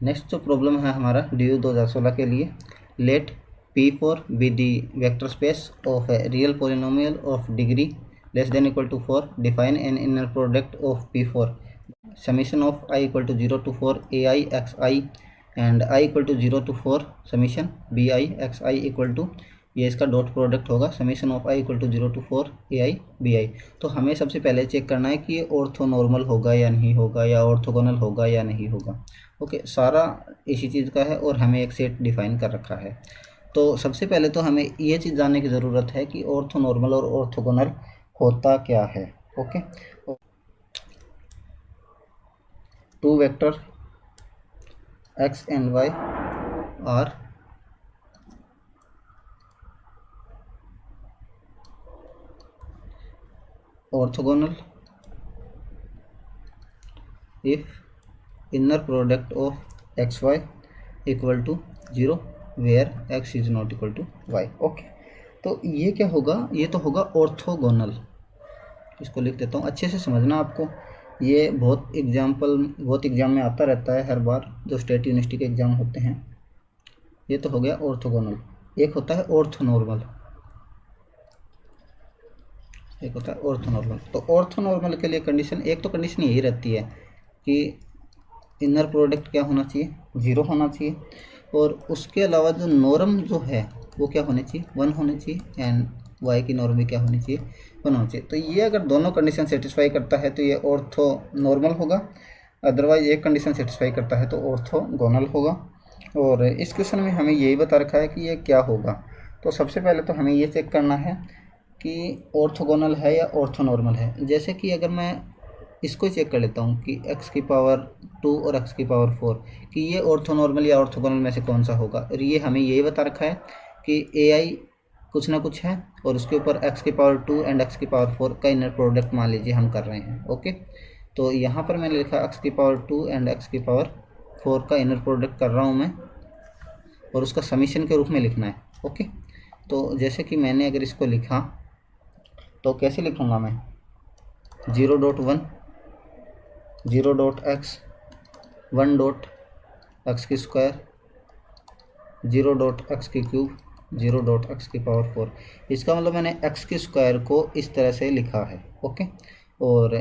Next जो problem है हमारा DU 2016 के लिए, let P4 be the vector space of a real polynomial of degree less than equal to 4, define an inner product of P4 summation of I equal to 0 to 4 AI XI and I equal to 0 to 4 summation BI XI equal to, ये इसका dot product होगा, summation of I equal to 0 to 4 AI BI। तो हमें सबसे पहले check करना है कि ये ऑर्थोनॉर्मल होगा या नहीं होगा, या ऑर्थोगोनल होगा या नहीं होगा। ओके, सारा इसी चीज़ का है और हमें एक सेट डिफाइन कर रखा है। तो सबसे पहले तो हमें ये चीज़ जानने की ज़रूरत है कि ऑर्थोनॉर्मल और ऑर्थोगोनल होता क्या है। Okay, two vector x and y are orthogonal if inner product of xy equal to 0 where x is not equal to y। Okay, तो ये क्या होगा, ये तो होगा ऑर्थोगोनल। इसको लिख देता हूँ, अच्छे से समझना आपको, ये बहुत एग्जाम में आता रहता है हर बार जो स्टेट यूनिवर्सिटी के एग्ज़ाम होते हैं। ये तो हो गया ऑर्थोगोनल। एक होता है ऑर्थोनॉर्मल, एक होता है ऑर्थोनॉर्मल। तो ऑर्थोनॉर्मल के लिए कंडीशन, एक तो कंडीशन यही रहती है कि इनर प्रोडक्ट क्या होना चाहिए, 0 होना चाहिए, और उसके अलावा जो नॉर्म जो है वो क्या होनी चाहिए, 1 होनी चाहिए, एंड y की नॉर्म भी क्या होनी चाहिए, 1 होनी चाहिए। तो ये अगर दोनों कंडीशन सेटिस्फाई करता है तो ये ऑर्थो नॉर्मल होगा, अदरवाइज एक कंडीशन सेटिस्फाई करता है तो ऑर्थोगोनल होगा। और इस क्वेश्चन में हमें यही बता रखा है कि ये क्या होगा। तो सबसे पहले तो हमें ये चेक करना है कि ऑर्थोगोनल है या ऑर्थोनॉर्मल है। जैसे कि अगर मैं इसको चेक कर लेता हूँ कि x की पावर 2 और x की पावर 4, कि ये ऑर्थोनॉर्मल या ऑर्थोगोनल में से कौन सा होगा। और ये हमें यही बता रखा है कि ai कुछ ना कुछ है और उसके ऊपर x की पावर 2 एंड x की पावर 4 का इनर प्रोडक्ट मान लीजिए हम कर रहे हैं। ओके, तो यहाँ पर मैंने लिखा x की पावर 2 एंड x की पावर 4 का इनर प्रोडक्ट कर रहा हूँ मैं, और उसका समीशन के रूप में लिखना है। ओके, तो जैसे कि मैंने अगर इसको लिखा तो कैसे लिखूँगा मैं, 0.1 0.x 1.x की स्क्वायर 0.x की क्यूब 0.x की पावर 4। इसका मतलब मैंने x की स्क्वायर को इस तरह से लिखा है। ओके, और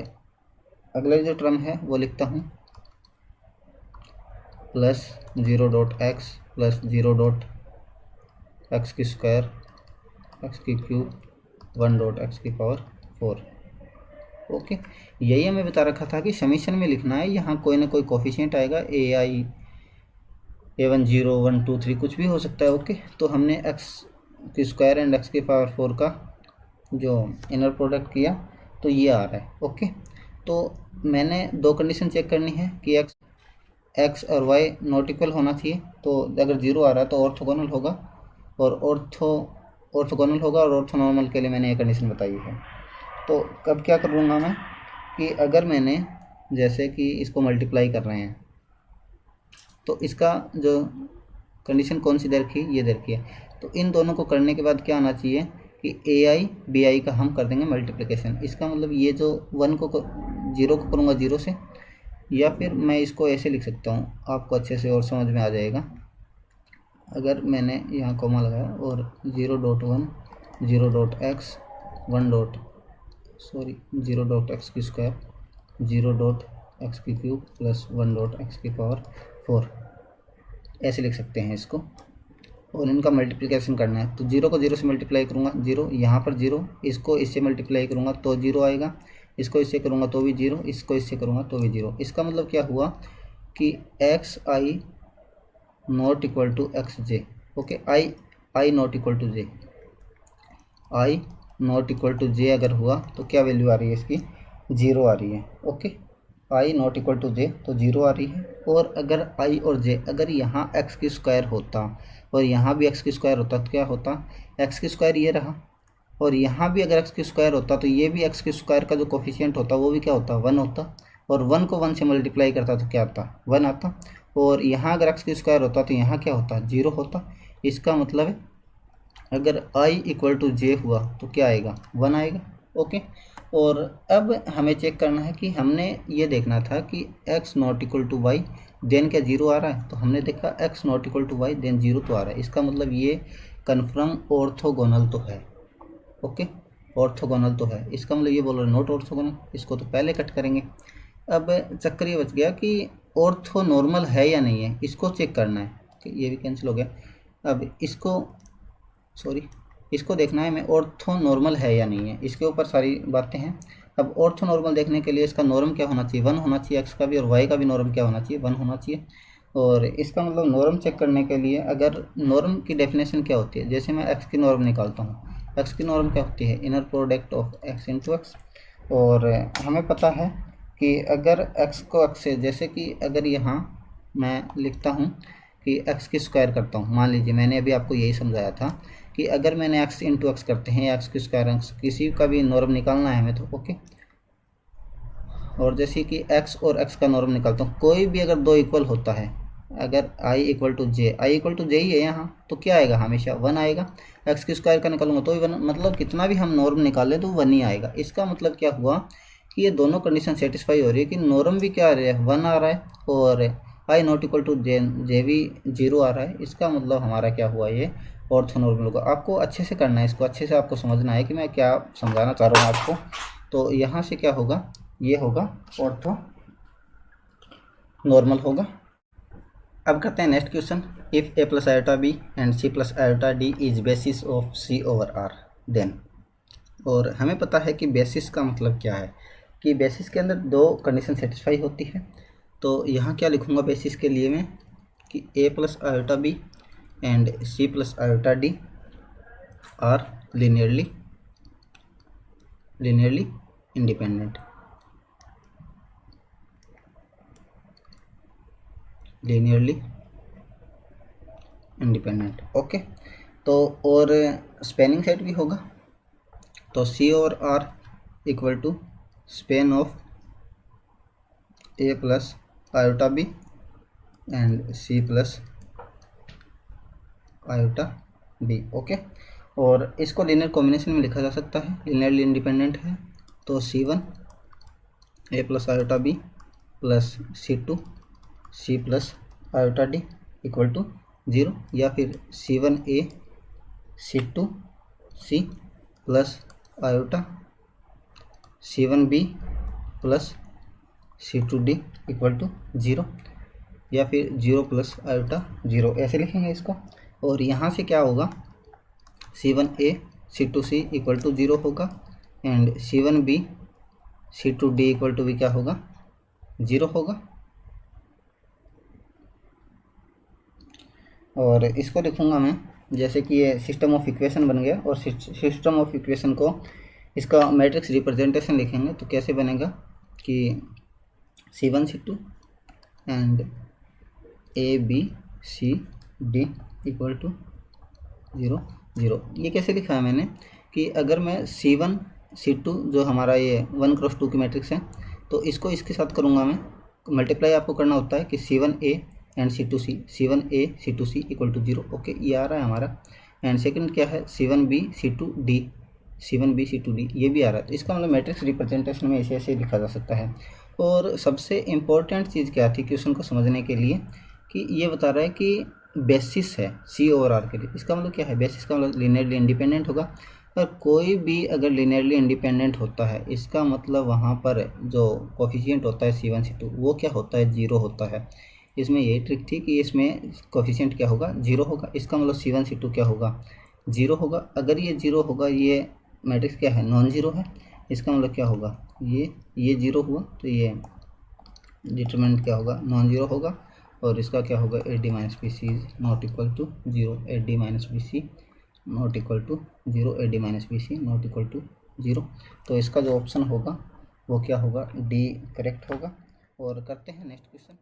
अगला जो टर्म है वो लिखता हूँ प्लस 0.x प्लस 0.x की स्क्वायर x की क्यूब 1.x की पावर 4। ओके, यही हमें बता रखा था कि समीशन में लिखना है, यहाँ कोई ना कोई कोफिशिएंट आएगा, ai a1 0 1 2 3 कुछ भी हो सकता है। ओके, तो हमने x की स्क्वायर एंड x की पावर 4 का जो इनर प्रोडक्ट किया तो ये आ रहा है। ओके, तो मैंने दो कंडीशन चेक करनी है कि x और y नॉट इक्वल होना चाहिए। तो अगर 0 आ रहा है तो ऑर्थोगोनल होगा, और ऑर्थोगोनल होगा, और ऑर्थोनॉर्मल के लिए मैंने ये कंडीशन बताई है। तो अब क्या करूँगा मैं कि अगर मैंने जैसे कि इसको मल्टीप्लाई कर रहे हैं तो इसका जो कंडीशन कौन सी दर की, ये दर की है। तो इन दोनों को करने के बाद क्या आना चाहिए कि ai bi का हम कर देंगे मल्टीप्लिकेशन। इसका मतलब ये जो 1 को 0 को करूँगा 0 से, या फिर मैं इसको ऐसे लिख सकता हूँ, आपको अच्छे से और समझ में आ जाएगा। अगर मैंने यहाँ कॉमा लगाया और 0.1 0.x 0.x की स्क्वायर 0.x की क्यूब प्लस 1.x की पावर 4, ऐसे लिख सकते हैं इसको, और इनका मल्टीप्लिकेशन करना है। तो 0 को 0 से मल्टीप्लाई करूँगा 0, यहाँ पर 0, इसको इससे मल्टीप्लाई करूँगा तो 0 आएगा, इसको इससे करूँगा तो भी 0, इसको इससे करूँगा तो भी 0। इसका मतलब क्या हुआ कि xi not equal to x j. Okay, i not equal to j, i not equal to j अगर हुआ तो क्या वैल्यू आ रही है इसकी, 0 आ रही है। Okay, i not equal to j तो 0 आ रही है। और अगर आई और जे अगर यहाँ एक्स की स्क्वायर होता और यहाँ भी एक्स की स्क्वायर होता तो क्या होता, एक्स की स्क्वायर ये रहा, और यहाँ भी अगर एक्स की स्क्वायर होता तो ये भी एक्स की स्क्वायर का जो कोफिशिएंट होता वो भी क्या होता, 1 होता, और 1 को 1 से मल्टीप्लाई करता तो क्या आता, 1 आता। और यहाँ अगर एक्स की स्क्वायर होता तो यहाँ क्या होता, 0 होता। इसका मतलब है अगर i इक्वल टू जे हुआ तो क्या आएगा, 1 आएगा। ओके, और अब हमें चेक करना है कि हमने ये देखना था कि x not equal to y then क्या जीरो आ रहा है, तो हमने देखा x not equal to y then zero तो आ रहा है। इसका मतलब ये कन्फर्म ऑर्थोगोनल तो है। ओके, ऑर्थोगोनल तो है, इसका मतलब ये बोल रहे नॉट ऑर्थोगोनल, इसको तो पहले कट करेंगे। अब चक्कर ये बच गया कि ऑर्थो नॉर्मल है या नहीं है, इसको चेक करना है। ये भी कैंसिल हो गया। अब इसको देखना है मैं ऑर्थो नॉर्मल है या नहीं है, इसके ऊपर सारी बातें हैं। अब ऑर्थो नॉर्मल देखने के लिए इसका नॉर्म क्या होना चाहिए, 1 होना चाहिए एक्स का भी, और वाई का भी नॉर्म क्या होना चाहिए, 1 होना चाहिए। और इसका मतलब नॉर्म चेक करने के लिए अगर नॉर्म की डेफिनेशन क्या होती है, जैसे मैं एक्स की नॉर्म निकालता हूँ, एक्स की नॉर्म क्या होती है, inner product of x into x. और हमें पता है कि अगर एक्स को एक्स से, जैसे कि अगर यहाँ मैं लिखता हूँ कि एक्स की स्क्वायर करता हूँ, मान लीजिए मैंने अभी आपको यही समझाया था कि अगर मैंने एक्स इंटू एक्स करते हैं या एक्स की स्क्वायर, किसी का भी नॉर्म निकालना है हमें तो ओके। और जैसे कि एक्स और एक्स का नॉर्म निकालता हूँ, कोई भी अगर दो इक्वल होता है, अगर आई इक्वल टू जे ही है यहाँ, तो क्या आएगा, हमेशा 1 आएगा। एक्स की स्क्वायर का निकालूंगा तो भी 1, मतलब कितना भी हम नॉर्म निकालें तो 1 ही आएगा। इसका मतलब क्या हुआ कि ये दोनों कंडीशन सेटिस्फाई हो रही है कि नॉर्म भी क्या आ रहा है, 1 आ रहा है, और आई नॉट इक्वल टू जे भी 0 आ रहा है। इसका मतलब हमारा क्या हुआ, ये ऑर्थोनॉर्मल होगा। आपको अच्छे से करना है, इसको अच्छे से आपको समझना है कि मैं क्या समझाना चाह रहा हूँ आपको। तो यहाँ से क्या होगा, ये होगा ऑर्थो नॉर्मल होगा। अब करते हैं next question. If a plus iota B and C plus iota d is basis of C over R then. और हमें पता है कि बेसिस का मतलब क्या है, कि बेसिस के अंदर दो कंडीशन सेटिस्फाई होती है। तो यहाँ क्या लिखूँगा बेसिस के लिए मैं, कि A plus iota B and C plus iota D are linearly independent. Linearly independent, okay. तो और स्पेनिंग सेट भी होगा, तो सी और R equal to span of A plus iota B and C plus iota B, okay. और इसको linear combination में लिखा जा सकता है, लीनियरली इंडिपेंडेंट है। तो C1 a plus iota b plus C2 c plus iota d equal to 0, या फिर C1 a C2 c plus iota C1 b plus C2 d equal to 0, या फिर 0 प्लस आयोटा 0, ऐसे लिखेंगे इसको। और यहाँ से क्या होगा, C1 a C2 c equal to 0 होगा, and C1 b C2 d equal to भी क्या होगा, 0 होगा। और इसको लिखूँगा मैं, जैसे कि ये सिस्टम ऑफ इक्वेशन बन गया, और सिस्टम ऑफ इक्वेशन को इसका मैट्रिक्स रिप्रेजेंटेशन लिखेंगे तो कैसे बनेगा, कि C1 C2 and a b c d equal to 0 0। ये कैसे लिखा है मैंने, कि अगर मैं C1 C2 जो हमारा ये 1 क्रॉस 2 की मैट्रिक्स है, तो इसको इसके साथ करूँगा मैं, मल्टीप्लाई आपको करना होता है कि C1 a and C2 c, C1 a C2 c equal to 0, okay, ये आ रहा है हमारा। एंड सेकंड क्या है, C1 b C2 D, C1 b C2 D, ये भी आ रहा है। तो इसका मतलब मैट्रिक्स रिप्रेजेंटेशन में ऐसे ऐसे लिखा जा सकता है। और सबसे इम्पोर्टेंट चीज़ क्या थी क्वेश्चन को समझने के लिए, कि ये बता रहा है कि बेसिस है सी ओवर आर के लिए। इसका मतलब क्या है, बेसिस का मतलब लीनियरली इंडिपेंडेंट होगा। और कोई भी अगर लीनियरली इंडिपेंडेंट होता है, इसका मतलब वहाँ पर जो कोफिशिएंट होता है C1 C2 वो क्या होता है, 0 होता है। इसमें यही ट्रिक थी कि इसमें कोफिशिएंट क्या होगा, 0 होगा। इसका मतलब C1 C2 क्या होगा, 0 होगा। अगर ये 0 होगा, ये मैट्रिक्स क्या है, नॉन जीरो है। इसका मतलब क्या होगा, ये 0 हुआ, तो ये डिटरमिनेंट क्या होगा, नॉन जीरो होगा। और इसका क्या होगा, a d minus b c not equal to 0, a d minus b c not equal to 0, a d minus b c not equal to 0। तो इसका जो ऑप्शन होगा वो क्या होगा, डी करेक्ट होगा। और करते हैं नेक्स्ट क्वेश्चन।